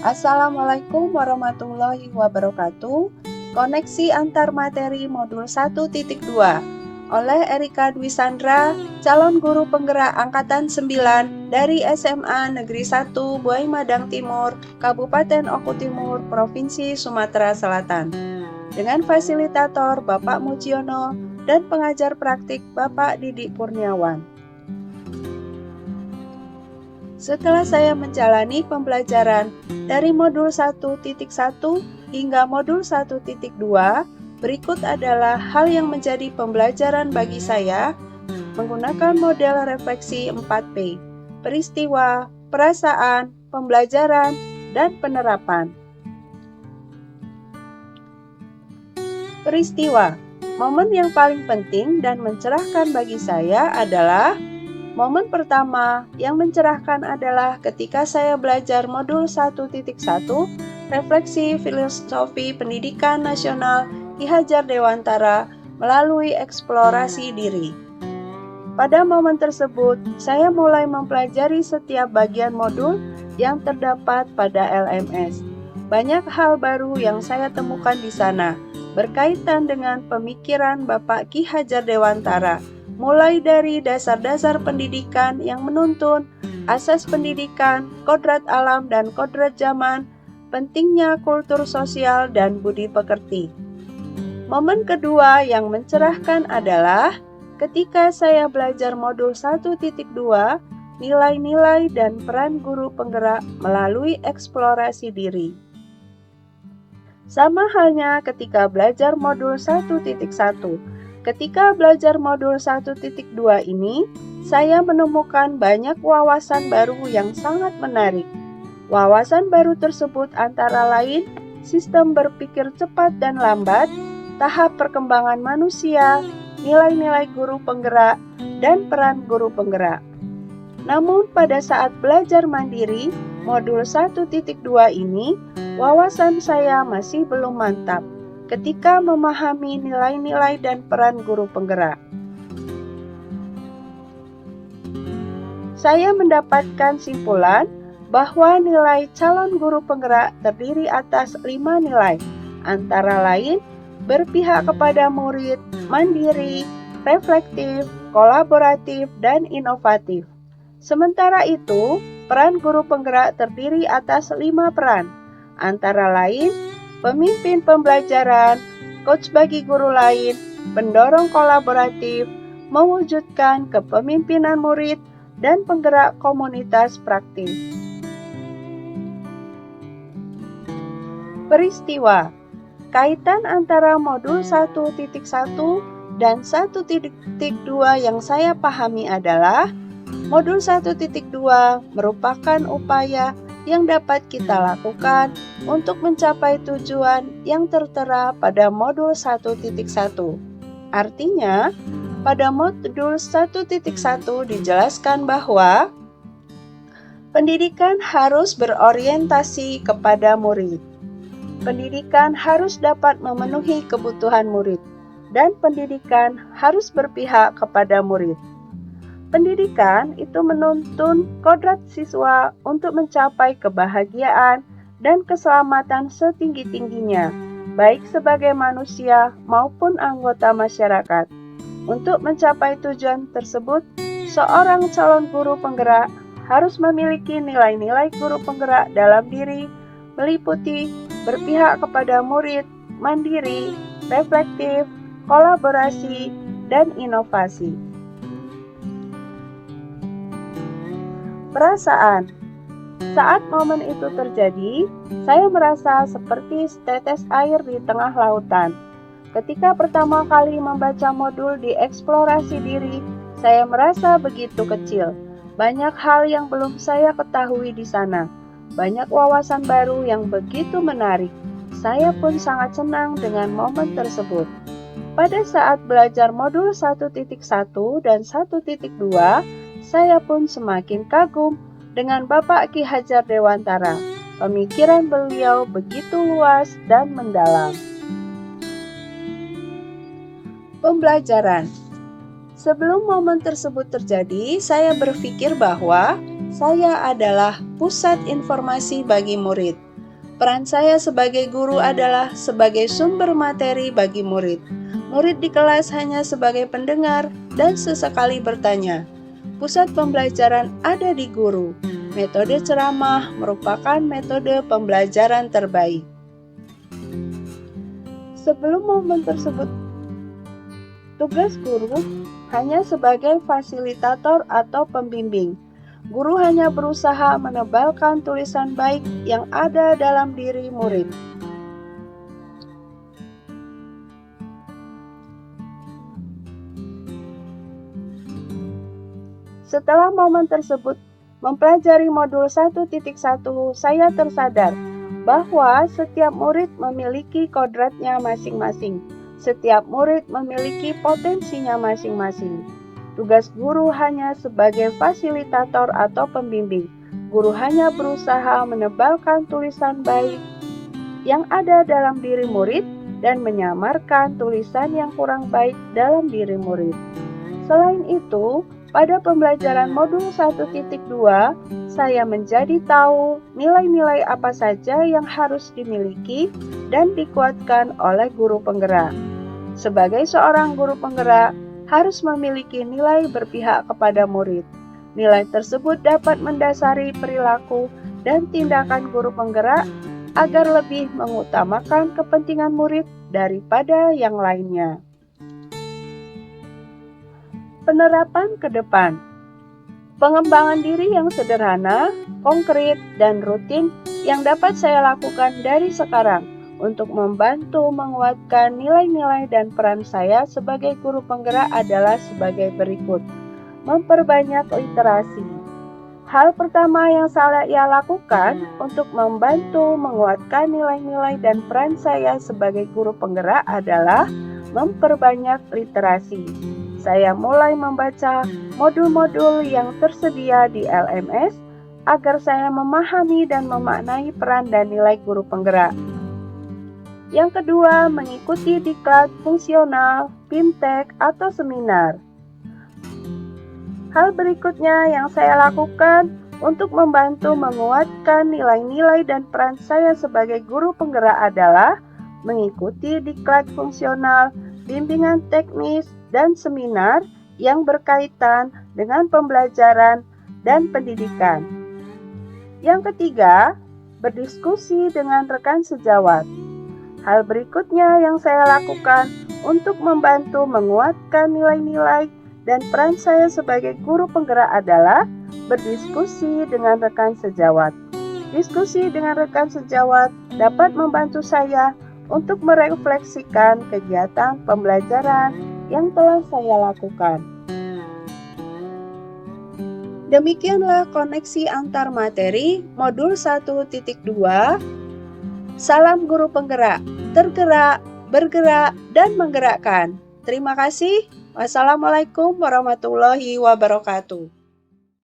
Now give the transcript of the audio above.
Assalamualaikum warahmatullahi wabarakatuh. Koneksi antar materi modul 1.2 oleh Erika Dwi Sandra, calon guru penggerak angkatan 9 dari SMA Negeri 1 Buai Madang Timur, Kabupaten Oku Timur, Provinsi Sumatera Selatan. Dengan fasilitator Bapak Mujiono dan pengajar praktik Bapak Didik Kurniawan. Setelah saya menjalani pembelajaran dari modul 1.1 hingga modul 1.2, berikut adalah hal yang menjadi pembelajaran bagi saya menggunakan model refleksi 4P, peristiwa, perasaan, pembelajaran, dan penerapan. Peristiwa, momen yang paling penting dan mencerahkan bagi saya adalah momen pertama yang mencerahkan adalah ketika saya belajar modul 1.1 Refleksi Filosofi Pendidikan Nasional Ki Hajar Dewantara melalui eksplorasi diri. Pada momen tersebut, saya mulai mempelajari setiap bagian modul yang terdapat pada LMS. Banyak hal baru yang saya temukan di sana, berkaitan dengan pemikiran Bapak Ki Hajar Dewantara, mulai dari dasar-dasar pendidikan yang menuntun, asas pendidikan, kodrat alam dan kodrat zaman, pentingnya kultur sosial dan budi pekerti. Momen kedua yang mencerahkan adalah ketika saya belajar modul 1.2, nilai-nilai dan peran guru penggerak melalui eksplorasi diri. Sama halnya ketika belajar modul 1.1. Ketika belajar modul 1.2 ini, saya menemukan banyak wawasan baru yang sangat menarik. Wawasan baru tersebut antara lain sistem berpikir cepat dan lambat, tahap perkembangan manusia, nilai-nilai guru penggerak, dan peran guru penggerak. Namun pada saat belajar mandiri, modul 1.2 ini, wawasan saya masih belum mantap ketika memahami nilai-nilai dan peran guru penggerak. Saya mendapatkan simpulan bahwa nilai calon guru penggerak terdiri atas 5 nilai, antara lain berpihak kepada murid, mandiri, reflektif, kolaboratif, dan inovatif. Sementara itu, peran guru penggerak terdiri atas 5 peran, antara lain pemimpin pembelajaran, coach bagi guru lain, pendorong kolaboratif, mewujudkan kepemimpinan murid, dan penggerak komunitas praktis. Peristiwa, kaitan antara modul 1.1 dan 1.2 yang saya pahami adalah modul 1.2 merupakan upaya yang dapat kita lakukan untuk mencapai tujuan yang tertera pada modul 1.1. Artinya, pada modul 1.1 dijelaskan bahwa pendidikan harus berorientasi kepada murid. Pendidikan harus dapat memenuhi kebutuhan murid, dan pendidikan harus berpihak kepada murid. Pendidikan itu menuntun kodrat siswa untuk mencapai kebahagiaan dan keselamatan setinggi-tingginya, baik sebagai manusia maupun anggota masyarakat. Untuk mencapai tujuan tersebut, seorang calon guru penggerak harus memiliki nilai-nilai guru penggerak dalam diri, meliputi berpihak kepada murid, mandiri, reflektif, kolaborasi, dan inovasi. Perasaan. Saat momen itu terjadi, saya merasa seperti setetes air di tengah lautan. Ketika pertama kali membaca modul di eksplorasi diri, saya merasa begitu kecil. Banyak hal yang belum saya ketahui di sana. Banyak wawasan baru yang begitu menarik. Saya pun sangat senang dengan momen tersebut. Pada saat belajar modul 1.1 dan 1.2, saya pun semakin kagum dengan Bapak Ki Hajar Dewantara. Pemikiran beliau begitu luas dan mendalam. Pembelajaran. Sebelum momen tersebut terjadi, saya berpikir bahwa saya adalah pusat informasi bagi murid. Peran saya sebagai guru adalah sebagai sumber materi bagi murid. Murid di kelas hanya sebagai pendengar dan sesekali bertanya. Pusat pembelajaran ada di guru. Metode ceramah merupakan metode pembelajaran terbaik. Sebelum momen tersebut, tugas guru hanya sebagai fasilitator atau pembimbing. Guru hanya berusaha menebalkan tulisan baik yang ada dalam diri murid. Setelah momen tersebut, mempelajari modul 1.1, saya tersadar bahwa setiap murid memiliki kodratnya masing-masing. Setiap murid memiliki potensinya masing-masing. Tugas guru hanya sebagai fasilitator atau pembimbing. Guru hanya berusaha menebalkan tulisan baik yang ada dalam diri murid dan menyamarkan tulisan yang kurang baik dalam diri murid. Selain itu, pada pembelajaran modul 1.2, saya menjadi tahu nilai-nilai apa saja yang harus dimiliki dan dikuatkan oleh guru penggerak. Sebagai seorang guru penggerak, harus memiliki nilai berpihak kepada murid. Nilai tersebut dapat mendasari perilaku dan tindakan guru penggerak agar lebih mengutamakan kepentingan murid daripada yang lainnya. Penerapan ke depan. Pengembangan diri yang sederhana, konkret, dan rutin yang dapat saya lakukan dari sekarang untuk membantu menguatkan nilai-nilai dan peran saya sebagai guru penggerak adalah sebagai berikut. Memperbanyak literasi. Hal pertama yang saya lakukan untuk membantu menguatkan nilai-nilai dan peran saya sebagai guru penggerak adalah memperbanyak literasi. Saya mulai membaca modul-modul yang tersedia di LMS agar saya memahami dan memaknai peran dan nilai guru penggerak. Yang kedua, mengikuti diklat fungsional, BIMTEK, atau seminar. Hal berikutnya yang saya lakukan untuk membantu menguatkan nilai-nilai dan peran saya sebagai guru penggerak adalah mengikuti diklat fungsional, bimbingan teknis, dan seminar yang berkaitan dengan pembelajaran dan pendidikan. Yang ketiga, berdiskusi dengan rekan sejawat. Hal berikutnya yang saya lakukan untuk membantu menguatkan nilai-nilai dan peran saya sebagai guru penggerak adalah berdiskusi dengan rekan sejawat. Diskusi dengan rekan sejawat dapat membantu saya untuk merefleksikan kegiatan pembelajaran yang telah saya lakukan. Demikianlah koneksi antar materi modul 1.2. Salam guru penggerak, tergerak, bergerak, dan menggerakkan. Terima kasih. Wassalamualaikum warahmatullahi wabarakatuh.